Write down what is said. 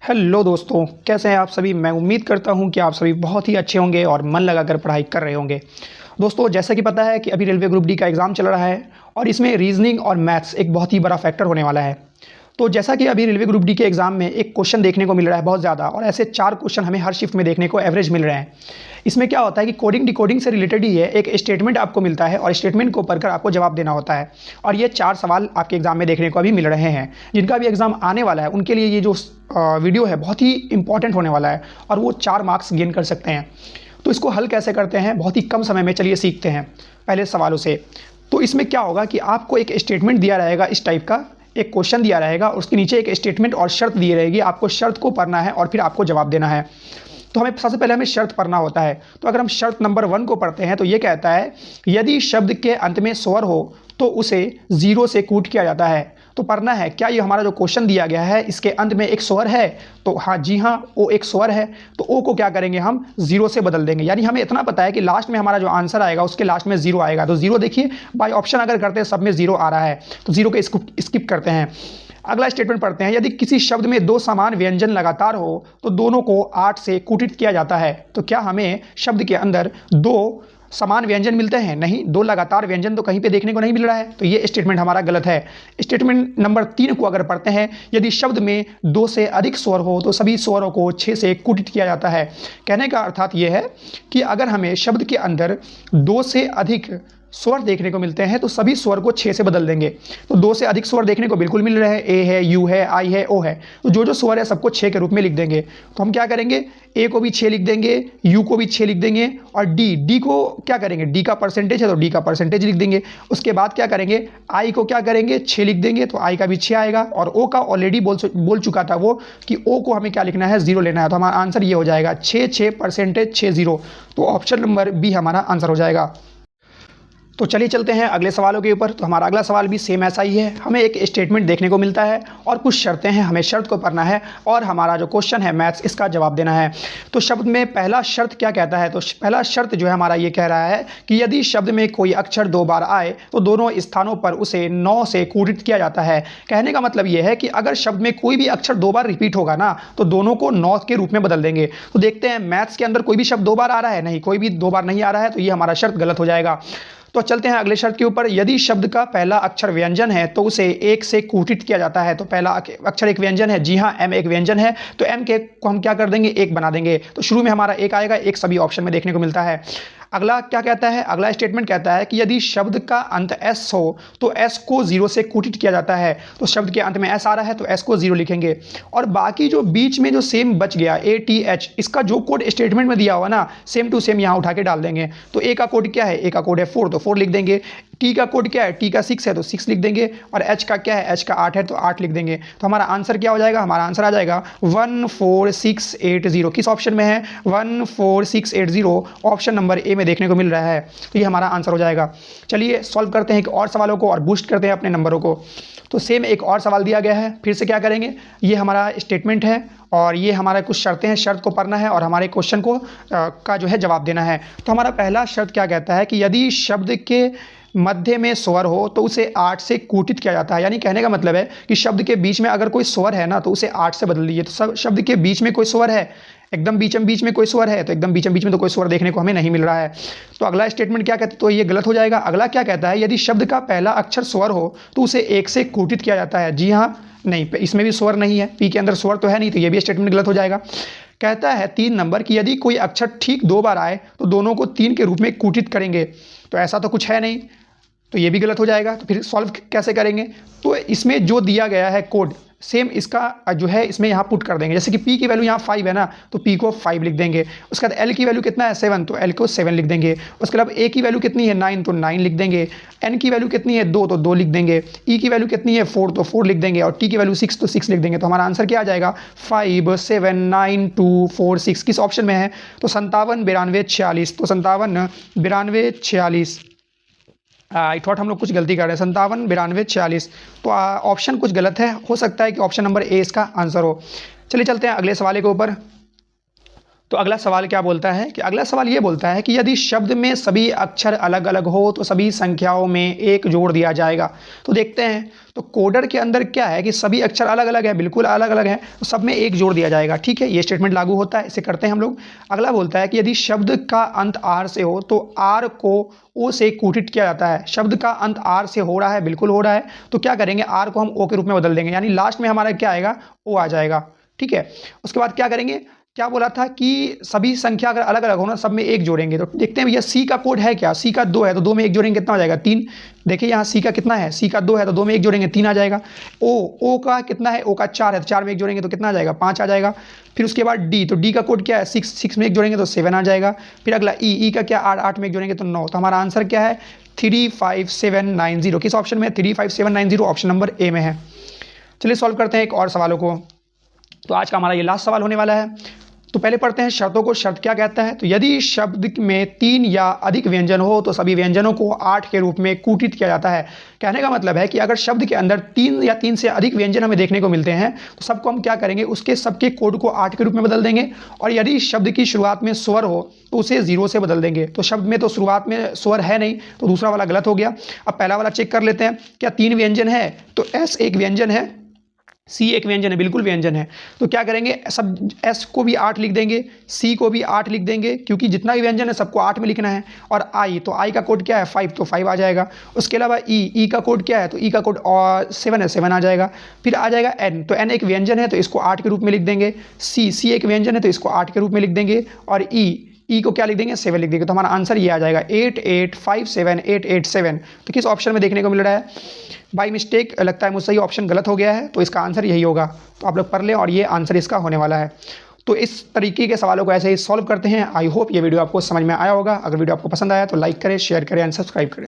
Hello दोस्तों, कैसे हैं आप सभी। मैं उम्मीद करता हूं कि आप सभी बहुत ही अच्छे होंगे और मन लगाकर पढ़ाई कर रहे होंगे। दोस्तों, जैसा कि पता है कि अभी रेलवे ग्रुप डी का एग्ज़ाम चल रहा है और इसमें रीजनिंग और मैथ्स एक बहुत ही बड़ा फैक्टर होने वाला है। तो जैसा कि अभी रेलवे ग्रुप डी के एग्ज़ाम में एक क्वेश्चन देखने को मिल रहा है बहुत ज़्यादा, और ऐसे 4 क्वेश्चन हमें हर शिफ्ट में देखने को एवरेज मिल रहे हैं। इसमें क्या होता है कि कोडिंग डिकोडिंग से रिलेटेड ही है, एक स्टेटमेंट आपको मिलता है और स्टेटमेंट को पढ़कर आपको जवाब देना होता है। और ये 4 सवाल आपके एग्ज़ाम में देखने को अभी मिल रहे हैं। जिनका भी एग्ज़ाम आने वाला है उनके लिए ये जो वीडियो है बहुत ही इंपॉर्टेंट होने वाला है और वो 4 मार्क्स गेन कर सकते हैं। तो इसको हल कैसे करते हैं बहुत ही कम समय में, चलिए सीखते हैं पहले सवालों से। तो इसमें क्या होगा कि आपको एक स्टेटमेंट दिया रहेगा, इस टाइप का एक क्वेश्चन दिया रहेगा, उसके नीचे एक स्टेटमेंट और शर्त दी रहेगी। आपको शर्त को पढ़ना है और फिर आपको जवाब देना है। तो हमें सबसे पहले हमें शर्त पढ़ना होता है। तो अगर हम शर्त नंबर 1 को पढ़ते हैं तो ये कहता है, यदि शब्द के अंत में स्वर हो तो उसे 0 से कूट किया जाता है। तो पढ़ना है, क्या ये हमारा जो क्वेश्चन दिया गया है इसके अंत में एक स्वर है? तो हाँ जी हाँ, ओ एक स्वर है। तो ओ को क्या करेंगे, हम 0 से बदल देंगे। यानी हमें इतना पता है कि लास्ट में हमारा जो आंसर आएगा उसके लास्ट में 0 आएगा। तो 0 देखिए, बाय ऑप्शन अगर करते हैं सब में 0 आ रहा है, तो 0 को स्किप करते हैं। अगला स्टेटमेंट पढ़ते हैं, यदि किसी शब्द में 2 समान व्यंजन लगातार हो तो दोनों को 8 से कूटित किया जाता है। तो क्या हमें शब्द के अंदर 2 समान व्यंजन मिलते हैं? नहीं, 2 लगातार व्यंजन तो कहीं पे देखने को नहीं मिल रहा है। तो ये स्टेटमेंट हमारा गलत है। स्टेटमेंट नंबर 3 को अगर पढ़ते हैं, यदि शब्द में 2 से अधिक स्वर हो तो सभी स्वरों को 6 से कूटित किया जाता है। कहने का अर्थात ये है कि अगर हमें शब्द के अंदर 2 से अधिक स्वर देखने को मिलते हैं तो सभी स्वर को 6 से बदल देंगे। तो 2 से अधिक स्वर देखने को बिल्कुल मिल रहे हैं, ए है, यू है, आई है, ओ है। तो जो जो स्वर है सबको 6 के रूप में लिख देंगे। तो हम क्या करेंगे, ए को भी 6 लिख देंगे, यू को भी 6 लिख देंगे, और डी को क्या करेंगे, डी का परसेंटेज है तो डी का परसेंटेज लिख देंगे। उसके बाद क्या करेंगे, आई को क्या करेंगे, 6 लिख देंगे, तो आई का भी 6 आएगा। और ओ का ऑलरेडी बोल चुका था वो कि ओ को हमें क्या लिखना है, 0 लेना है। तो हमारा आंसर ये हो जाएगा 6 परसेंटेज 6 0। तो ऑप्शन नंबर बी हमारा आंसर हो जाएगा। तो चलिए चलते हैं अगले सवालों के ऊपर। तो हमारा अगला सवाल भी सेम ऐसा ही है। हमें एक स्टेटमेंट देखने को मिलता है और कुछ शर्तें हैं, हमें शर्त को पढ़ना है और हमारा जो क्वेश्चन है मैथ्स, इसका जवाब देना है। तो शब्द में पहला शर्त क्या कहता है, तो पहला शर्त जो है हमारा ये कह रहा है कि यदि शब्द में कोई अक्षर 2 बार आए तो दोनों स्थानों पर उसे 9 से कूटित किया जाता है। कहने का मतलब ये है कि अगर शब्द में कोई भी अक्षर 2 बार रिपीट होगा ना तो दोनों को 9 के रूप में बदल देंगे। तो देखते हैं मैथ्स के अंदर कोई भी शब्द 2 बार आ रहा है? नहीं, कोई भी 2 बार नहीं आ रहा है, तो ये हमारा शर्त गलत हो जाएगा। तो चलते हैं अगले शर्त के ऊपर। यदि शब्द का पहला अक्षर व्यंजन है तो उसे 1 से कूटित किया जाता है। तो पहला अक्षर एक व्यंजन है, जी हाँ, एम एक व्यंजन है, तो एम के को हम क्या कर देंगे, 1 बना देंगे। तो शुरू में हमारा 1 आएगा, 1 सभी ऑप्शन में देखने को मिलता है। अगला क्या कहता है, अगला स्टेटमेंट कहता है कि यदि शब्द का अंत एस हो तो एस को 0 से कूटित किया जाता है। तो शब्द के अंत में एस आ रहा है तो एस को 0 लिखेंगे, और बाकी जो बीच में जो सेम बच गया ए टी एच, इसका जो कोड स्टेटमेंट में दिया हुआ ना, सेम टू सेम यहाँ उठा के डाल देंगे। तो ए का कोड क्या है, ए का कोड है 4, तो 4 लिख देंगे। टी का कोड क्या है, टी का 6 है तो 6 लिख देंगे, और एच का क्या है, एच का 8 है तो 8 लिख देंगे। तो हमारा आंसर क्या हो जाएगा, हमारा आंसर आ जाएगा 14680। किस ऑप्शन में है, 14680, ऑप्शन नंबर ए में देखने को मिल रहा है। तो ये हमारा आंसर हो जाएगा। चलिए सॉल्व करते हैं एक और सवालों को और बूस्ट करते हैं अपने नंबरों को। तो सेम एक और सवाल दिया गया है, फिर से क्या करेंगे, ये हमारा स्टेटमेंट है और ये हमारा कुछ शर्तें हैं, शर्त को पढ़ना है और हमारे क्वेश्चन को का जो है जवाब देना है। तो हमारा पहला शर्त क्या कहता है कि यदि शब्द के मध्य में स्वर हो तो उसे 8 से कूटित किया जाता है। यानी कहने का मतलब है कि शब्द के बीच में अगर कोई स्वर है ना तो उसे 8 से बदल दीजिए। तो शब्द के बीच में कोई स्वर है, एकदम बीच में कोई स्वर है, तो एकदम बीच में तो कोई स्वर देखने को हमें नहीं मिल रहा है। तो अगला स्टेटमेंट क्या कहता है, तो ये गलत हो जाएगा। अगला क्या कहता है, यदि शब्द का पहला अक्षर स्वर हो तो उसे 1 से कूटित किया जाता है। जी हाँ, नहीं, इसमें भी स्वर नहीं है, पी के अंदर स्वर तो है नहीं, तो ये भी स्टेटमेंट गलत हो जाएगा। कहता है 3 नंबर कि यदि कोई अक्षर ठीक 2 बार आए तो दोनों को 3 के रूप में कूटित करेंगे। तो ऐसा तो कुछ है नहीं, तो ये भी गलत हो जाएगा। तो फिर सॉल्व कैसे करेंगे, तो इसमें जो दिया गया है कोड सेम इसका जो है इसमें यहाँ पुट कर देंगे। जैसे कि P की वैल्यू यहाँ 5 है ना, तो P को 5 लिख देंगे। उसके बाद L की वैल्यू कितना है, 7, तो L को 7 लिख देंगे। उसके बाद A की वैल्यू कितनी है, 9, तो 9 लिख देंगे। N की वैल्यू कितनी है, 2, तो 2 लिख देंगे। E की वैल्यू कितनी है, 4, तो 4 लिख देंगे। और T की वैल्यू 6, तो 6 लिख देंगे। तो हमारा आंसर क्या आ जाएगा, 5 7 9 2 4 6। किस ऑप्शन में है, तो 57 92 46। तो 57 92 46, आई थॉट हम लोग कुछ गलती कर रहे हैं, 57 92 46। तो ऑप्शन कुछ गलत है, हो सकता है कि ऑप्शन नंबर ए इसका आंसर हो। चलिए चलते हैं अगले सवाल के ऊपर। तो अगला सवाल क्या बोलता है कि अगला सवाल ये बोलता है कि यदि शब्द में सभी अक्षर अलग अलग हो तो सभी संख्याओं में एक जोड़ दिया जाएगा। तो देखते हैं, तो कोडर के अंदर क्या है कि सभी अक्षर अलग अलग है, बिल्कुल अलग अलग है, तो सब में एक जोड़ दिया जाएगा। ठीक है, ये स्टेटमेंट लागू होता है, इसे करते हैं हम लोग। अगला बोलता है कि यदि शब्द का अंत आर से हो तो आर को ओ से कूटित किया जाता है। शब्द का अंत आर से हो रहा है, बिल्कुल हो रहा है, तो क्या करेंगे, आर को हम ओ के रूप में बदल देंगे, यानी लास्ट में हमारा क्या आएगा, ओ आ जाएगा। ठीक है, उसके बाद क्या करेंगे, क्या बोला था कि सभी संख्या अगर अलग अलग हो ना, सब में एक जोड़ेंगे। तो देखते हैं भैया सी का कोड है क्या, सी का 2 है, तो 2 में एक जोड़ेंगे कितना हो जाएगा, 3। देखिए यहाँ सी का कितना है, सी का 2 है, तो 2 में एक जोड़ेंगे 3 आ जाएगा। ओ का कितना है, ओ का 4 है, तो 4 में एक जोड़ेंगे तो कितना आ जाएगा, 5 आ जाएगा। फिर उसके बाद डी, तो डी का कोड क्या है, 6 में एक जोड़ेंगे तो 7 आ जाएगा। फिर अगला ई का क्या, 8 में एक जोड़ेंगे तो 9। तो हमारा आंसर क्या है, 35790। किस ऑप्शन में है, 35790 ऑप्शन नंबर ए में है। चलिए सॉल्व करते हैं एक और सवालों को। तो आज का हमारा ये लास्ट सवाल होने वाला है। तो पहले पढ़ते हैं शर्तों को। शर्त क्या कहता है, तो यदि शब्द में 3 या अधिक व्यंजन हो तो सभी व्यंजनों को 8 के रूप में कूटित किया जाता है। कहने का मतलब है कि अगर शब्द के अंदर 3 या 3 से अधिक व्यंजन हमें देखने को मिलते हैं तो सबको हम क्या करेंगे, उसके सबके कोड को 8 के रूप में बदल देंगे। और यदि शब्द की शुरुआत में स्वर हो तो उसे 0 से बदल देंगे। तो शब्द में तो शुरुआत में स्वर है नहीं, तो दूसरा वाला गलत हो गया। अब पहला वाला चेक कर लेते हैं, क्या 3 व्यंजन है, तो एस एक व्यंजन है, सी एक व्यंजन है, बिल्कुल व्यंजन है। तो क्या करेंगे, सब एस को भी 8 लिख देंगे, सी को भी 8 लिख देंगे, क्योंकि जितना भी व्यंजन है सबको 8 में लिखना है। और आई, तो आई का कोड क्या है, 5, तो 5 आ जाएगा। उसके अलावा ई का कोड क्या है, तो ई का कोड 7 है, 7 आ जाएगा। फिर आ जाएगा एन, तो एन एक व्यंजन है तो इसको 8 के रूप में लिख देंगे। सी एक व्यंजन है तो इसको 8 के रूप में लिख देंगे। और ई को क्या लिख देंगे, 7 लिख देंगे। तो हमारा आंसर ये आ जाएगा 8857 तो किस ऑप्शन में देखने को मिल रहा है, बाई मिस्टेक लगता है मुझसे ये ऑप्शन गलत हो गया है, तो इसका आंसर यही होगा। तो आप लोग पढ़ लें और ये आंसर इसका होने वाला है। तो इस तरीके के सवालों को ऐसे ही सॉल्व करते हैं। आई होप ये वीडियो आपको समझ में आया होगा। अगर वीडियो आपको पसंद आया तो लाइक करें, शेयर करें एंड सब्सक्राइब करें।